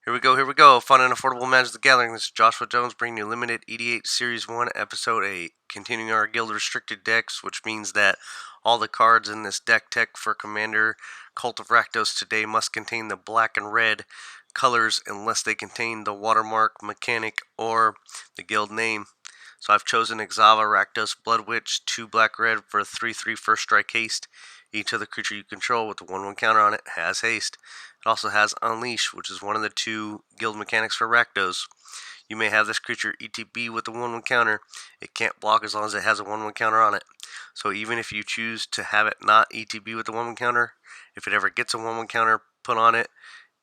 Here we go. Fun and affordable Magic the Gathering. This is Joshua Jones bringing you Limited EDH Series 1, Episode 8. Continuing our Guild Restricted decks, which means that all the cards in this deck tech for Commander Cult of Rakdos today must contain the black and red colors unless they contain the watermark, mechanic, or the guild name. So I've chosen Exava, Rakdos, Blood Witch, 2 black-red for a 3/3 first strike haste. Each other creature you control with a 1/1 counter on it has haste. It also has Unleash, which is one of the 2 guild mechanics for Rakdos. You may have this creature ETB with a 1/1 counter. It can't block as long as it has a 1/1 counter on it. So even if you choose to have it not ETB with a 1/1 counter, if it ever gets a 1/1 counter put on it,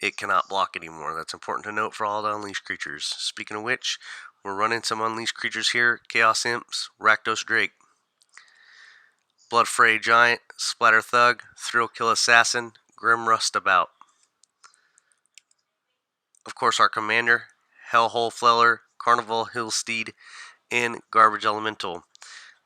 it cannot block anymore. That's important to note for all the Unleashed creatures. Speaking of which, we're running some Unleashed creatures here. Chaos Imps, Rakdos Drake, Blood Fray Giant, Splatter Thug, Thrill Kill Assassin, Grim Rustabout. Of course, our commander, Hellhole Fleller, Carnival Hillsteed, and Garbage Elemental.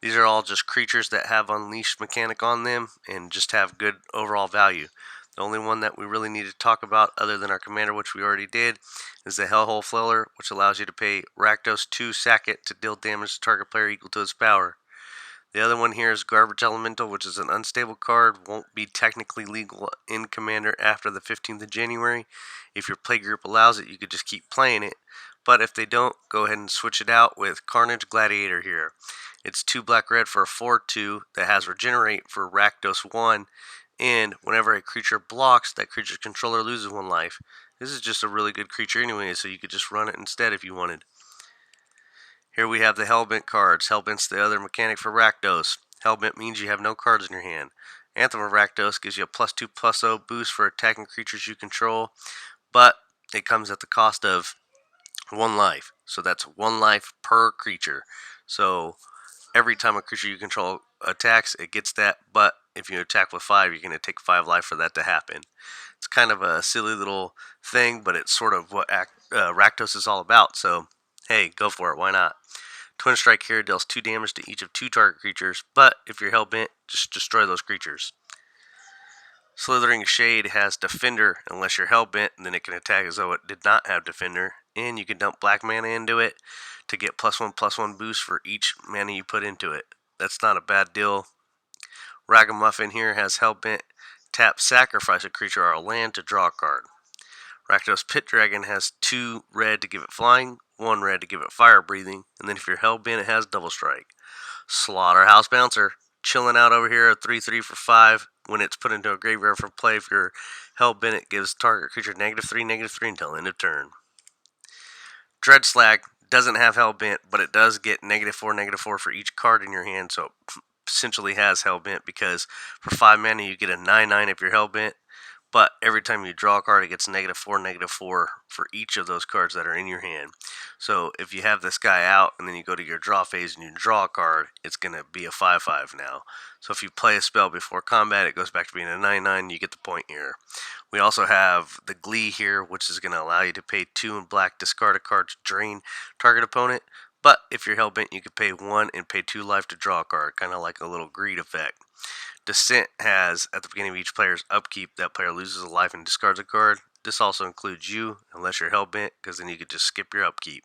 These are all just creatures that have Unleashed mechanic on them and just have good overall value. The only one that we really need to talk about other than our commander, which we already did, is the Hellhole Fleller, which allows you to pay Rakdos 2 sack it to deal damage to target player equal to its power. The other one here is Garbage Elemental, which is an unstable card, won't be technically legal in Commander after the 15th of January. If your play group allows it, you could just keep playing it. But if they don't, go ahead and switch it out with Carnage Gladiator here. It's 2 black-red for a 4/2 that has Regenerate for Rakdos 1, and whenever a creature blocks, that creature's controller loses 1 life. This is just a really good creature anyway, so you could just run it instead if you wanted. Here we have the Hellbent cards. Hellbent's the other mechanic for Rakdos. Hellbent means you have no cards in your hand. Anthem of Rakdos gives you a +2/+0 boost for attacking creatures you control, but it comes at the cost of 1 life. So that's 1 life per creature. So every time a creature you control attacks, it gets that, but if you attack with 5, you're going to take 5 life for that to happen. It's kind of a silly little thing, but it's sort of what Rakdos is all about, so hey, go for it, why not? Twin Strike here deals 2 damage to each of 2 target creatures, but if you're Hellbent, just destroy those creatures. Slithering Shade has Defender unless you're Hellbent, and then it can attack as though it did not have Defender, and you can dump black mana into it to get +1/+1 boost for each mana you put into it. That's not a bad deal. Ragamuffin here has Hellbent, tap, sacrifice a creature or a land to draw a card. Rakdos Pit Dragon has 2 red to give it flying, 1 red to give it fire breathing, and then if you're Hellbent, it has double strike. Slaughterhouse Bouncer, chilling out over here at 3/3 for 5. When it's put into a graveyard for play, if you're Hellbent, it gives target creature -3/-3 until end of turn. Dreadslag doesn't have Hellbent, but it does get -4/-4 for each card in your hand, so it essentially has Hellbent because for 5 mana you get a 9/9 if you're Hellbent. But every time you draw a card, it gets -4/-4 for each of those cards that are in your hand. So if you have this guy out and then you go to your draw phase and you draw a card, it's going to be a 5/5 now. So if you play a spell before combat, it goes back to being a 9/9. You get the point here. We also have the Glee here, which is going to allow you to pay 2 in black, discard a card to drain target opponent. But if you're Hellbent, you could pay 1 and pay 2 life to draw a card, kind of like a little greed effect. Descent has, at the beginning of each player's upkeep, that player loses a life and discards a card. This also includes you, unless you're Hellbent, because then you could just skip your upkeep.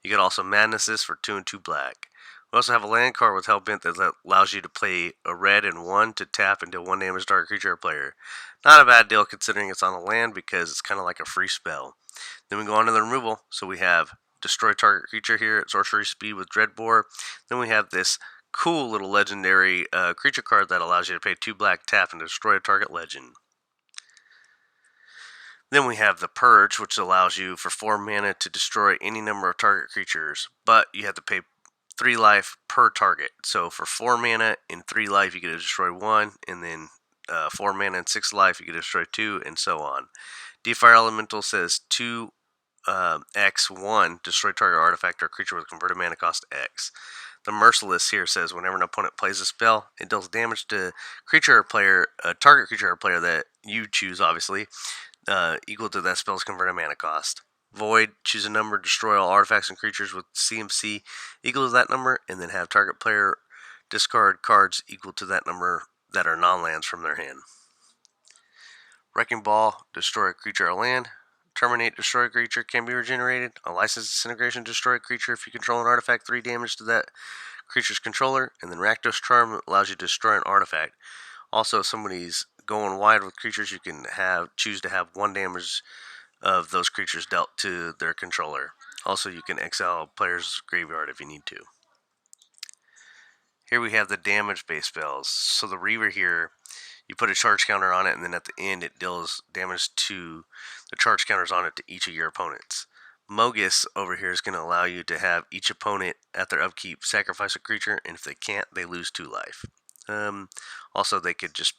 You could also Madness this for 2 and 2 black. We also have a land card with Hellbent that allows you to play a red and 1 to tap and deal 1 damage to target creature or player. Not a bad deal considering it's on a land because it's kind of like a free spell. Then we go on to the removal. So we have Destroy Target Creature here at sorcery speed with Dreadbore. Then we have this cool little legendary creature card that allows you to pay 2 black, tap, and destroy a target legend. Then we have the Purge, which allows you for 4 mana to destroy any number of target creatures, but you have to pay 3 life per target. So for 4 mana and 3 life, you get to destroy 1, and then 4 mana and 6 life, you get to destroy 2, and so on. Defire Elemental says 2 X1, destroy target artifact or creature with converted mana cost X. The Merciless here says whenever an opponent plays a spell, it deals damage to creature or player, target creature or player that you choose, obviously, equal to that spell's converted mana cost. Void, choose a number, destroy all artifacts and creatures with CMC equal to that number, and then have target player discard cards equal to that number that are non-lands from their hand. Wrecking Ball, destroy a creature or land. Terminate, destroy a creature can be regenerated. A license disintegration, destroy a creature if you control an artifact, 3 damage to that creature's controller. And then Rakdos Charm allows you to destroy an artifact. Also, if somebody's going wide with creatures, you can choose to have 1 damage of those creatures dealt to their controller. Also, you can exile a player's graveyard if you need to. Here we have the damage-based spells. So the Reaver here, you put a charge counter on it, and then at the end it deals damage to the charge counters on it to each of your opponents. Mogus over here is going to allow you to have each opponent at their upkeep sacrifice a creature, and if they can't, they lose 2 life. Also, they could just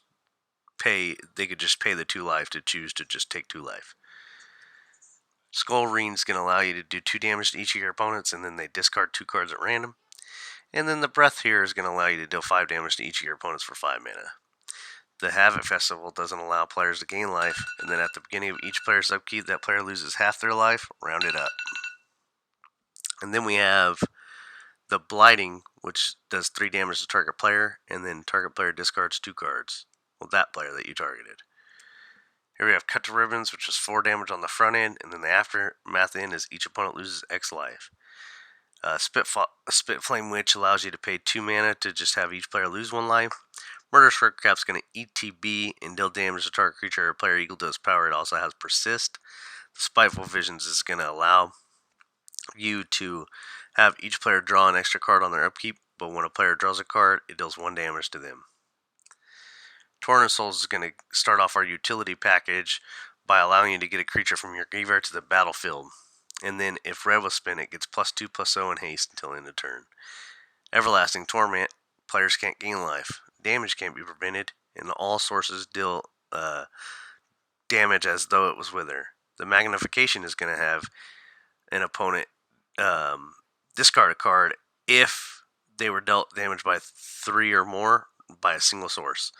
pay the 2 life to choose to just take 2 life. Skull Ring is going to allow you to do 2 damage to each of your opponents, and then they discard 2 cards at random. And then the Breath here is going to allow you to deal 5 damage to each of your opponents for 5 mana. The Havoc Festival doesn't allow players to gain life, and then at the beginning of each player's upkeep, that player loses half their life, rounded up. And then we have the Blighting, which does 3 damage to target player, and then target player discards 2 cards. Well, that player that you targeted. Here we have Cut to Ribbons, which is 4 damage on the front end, and then the aftermath end is each opponent loses X life. Spit Flame Witch allows you to pay 2 mana to just have each player lose 1 life. Murderous Redcap's going to ETB and deal damage to target creature or player equal to its power. It also has Persist. The Spiteful Visions is going to allow you to have each player draw an extra card on their upkeep, but when a player draws a card, it deals 1 damage to them. Torn of Souls is going to start off our utility package by allowing you to get a creature from your graveyard to the battlefield. And then if Red was spent, it gets +2/+0 in haste until end of turn. Everlasting Torment, players can't gain life. Damage can't be prevented, and all sources deal damage as though it was Wither. The Magnification is going to have an opponent discard a card if they were dealt damage by 3 or more by a single source.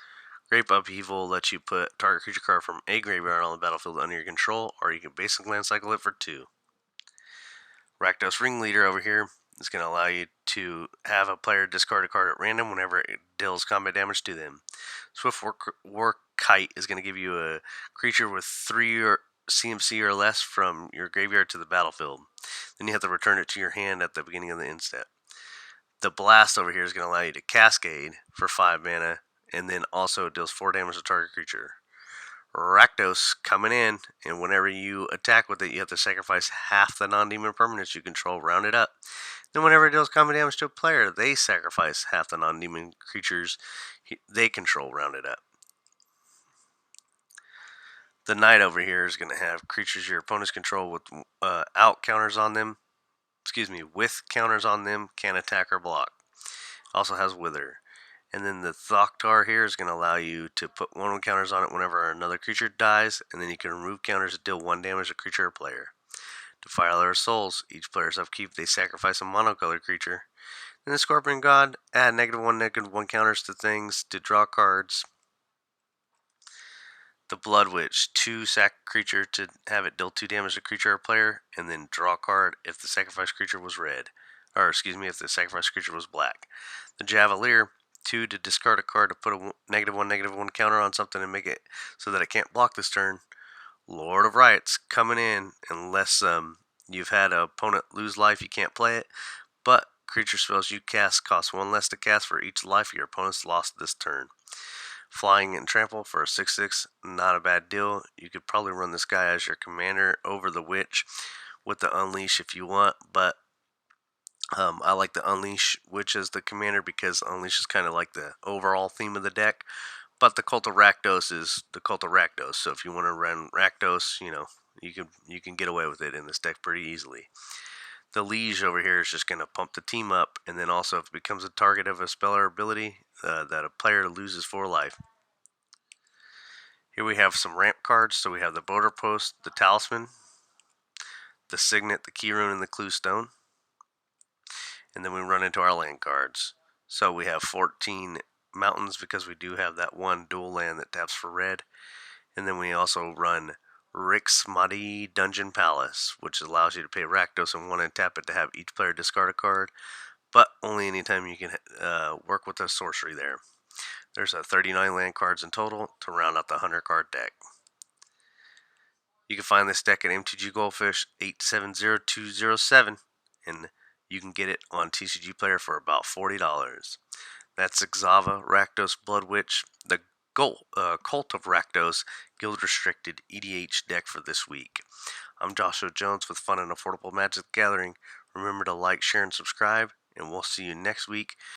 Grape Upheaval lets you put target creature card from a graveyard on the battlefield under your control, or you can basic land cycle it for 2. Rakdos Ringleader over here is going to allow you to have a player discard a card at random whenever it deals combat damage to them. Swift War Kite is going to give you a creature with 3 or CMC or less from your graveyard to the battlefield. Then you have to return it to your hand at the beginning of the end step. The Blast over here is going to allow you to Cascade for 5 mana, and then also it deals 4 damage to target creature. Rakdos coming in, and whenever you attack with it, you have to sacrifice half the non-demon permanents you control, round it up. Then whenever it deals combat damage to a player, they sacrifice half the non-demon creatures they control, round it up. The Knight over here is going to have creatures your opponents control with counters on them. With counters on them, can attack or block. Also has Wither. And then the Thoktar here is going to allow you to put 1/1 counters on it whenever another creature dies, and then you can remove counters to deal 1 damage to creature or player. Defiler of Souls, each player's upkeep, they sacrifice a monocolored creature. And the Scorpion God, add -1/-1 counters to things to draw cards. The Blood Witch, 2 sack creature to have it deal 2 damage to creature or player, and then draw a card if the sacrificed creature was red. If the sacrificed creature was black. The Javelier, 2 to discard a card to put a -1/-1 counter on something and make it so that it can't block this turn. Lord of Riots coming in, unless you've had an opponent lose life, you can't play it. But creature spells you cast cost 1 less to cast for each life your opponent's lost this turn. Flying and Trample for a 6/6, not a bad deal. You could probably run this guy as your commander over the Witch with the Unleash if you want, but I like the Unleash Witch as the commander because Unleash is kind of like the overall theme of the deck. But the Cult of Rakdos is the Cult of Rakdos, so if you want to run Rakdos, you can get away with it in this deck pretty easily. The Liege over here is just going to pump the team up, and then also if it becomes a target of a spell or ability, that a player loses 4 life. Here we have some ramp cards. So we have the Border Post, the Talisman, the Signet, the Key Rune, and the Clue Stone. And then we run into our land cards. So we have 14 mountains because we do have that 1 dual land that taps for red. And then we also run Rixmadi Dungeon Palace, which allows you to pay Rakdos and 1 and tap it to have each player discard a card, but only anytime you can work with a sorcery there. There's 39 land cards in total to round out the 100 card deck. You can find this deck at MTG Goldfish 870207, and you can get it on TCG Player for about $40. That's Exava, Rakdos, Blood Witch, the Cult of Rakdos, Guild Restricted EDH deck for this week. I'm Joshua Jones with Fun and Affordable Magic the Gathering. Remember to like, share, and subscribe, and we'll see you next week